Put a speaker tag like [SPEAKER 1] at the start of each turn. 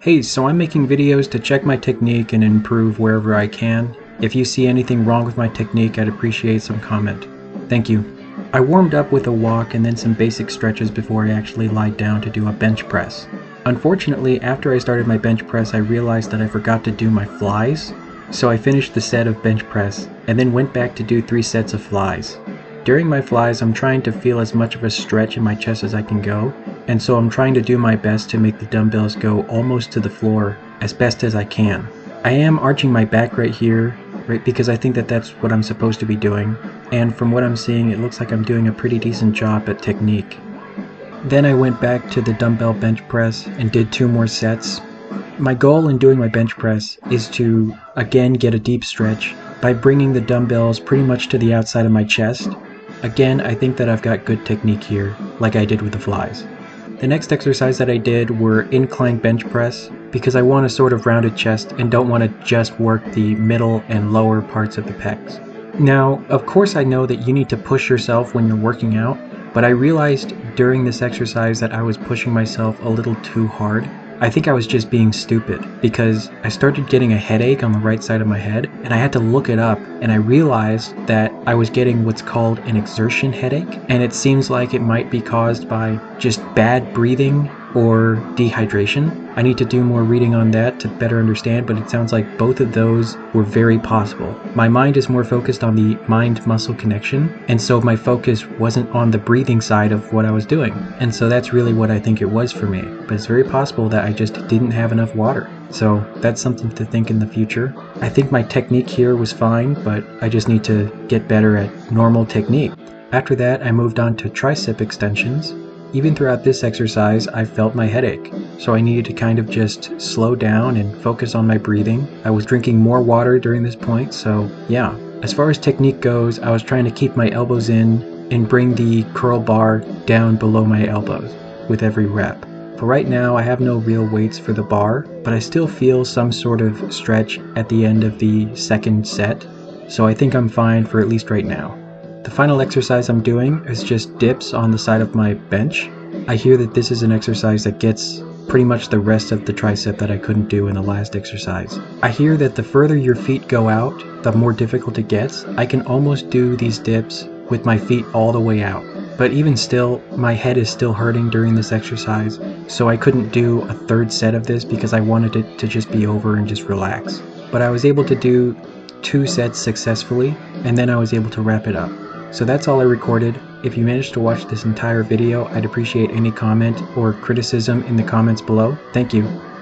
[SPEAKER 1] Hey, so I'm making videos to check my technique and improve wherever I can. If you see anything wrong with my technique, I'd appreciate some comment. Thank you. I warmed up with a walk and then some basic stretches before I actually lied down to do a bench press. Unfortunately, after I started my bench press, I realized that I forgot to do my flies, so I finished the set of bench press and then went back to do 3 sets of flies. During my flies, I'm trying to feel as much of a stretch in my chest as I can go, and so I'm trying to do my best to make the dumbbells go almost to the floor as best as I can. I am arching my back right here, right, because I think that that's what I'm supposed to be doing, and from what I'm seeing, it looks like I'm doing a pretty decent job at technique. Then I went back to the dumbbell bench press and did 2 more sets. My goal in doing my bench press is to again get a deep stretch by bringing the dumbbells pretty much to the outside of my chest. Again, I think that I've got good technique here, like I did with the flies. The next exercise that I did were incline bench press, because I want a sort of rounded chest and don't want to just work the middle and lower parts of the pecs. Now, of course I know that you need to push yourself when you're working out, but I realized during this exercise that I was pushing myself a little too hard. I think I was just being stupid because I started getting a headache on the right side of my head and I had to look it up, and I realized that I was getting what's called an exertion headache, and it seems like it might be caused by just bad breathing or dehydration. I need to do more reading on that to better understand, but it sounds like both of those were very possible. My mind is more focused on the mind-muscle connection, and so my focus wasn't on the breathing side of what I was doing. And so that's really what I think it was for me. But it's very possible that I just didn't have enough water. So that's something to think in the future. I think my technique here was fine, but I just need to get better at normal technique. After that, I moved on to tricep extensions. Even throughout this exercise, I felt my headache, so I needed to kind of just slow down and focus on my breathing. I was drinking more water during this point, so yeah. As far as technique goes, I was trying to keep my elbows in and bring the curl bar down below my elbows with every rep. For right now, I have no real weights for the bar, but I still feel some sort of stretch at the end of the second set, so I think I'm fine for at least right now. The final exercise I'm doing is just dips on the side of my bench. I hear that this is an exercise that gets pretty much the rest of the tricep that I couldn't do in the last exercise. I hear that the further your feet go out, the more difficult it gets. I can almost do these dips with my feet all the way out. But even still, my head is still hurting during this exercise, so I couldn't do a 3rd set of this because I wanted it to just be over and just relax. But I was able to do 2 sets successfully, and then I was able to wrap it up. So that's all I recorded. If you managed to watch this entire video, I'd appreciate any comment or criticism in the comments below. Thank you.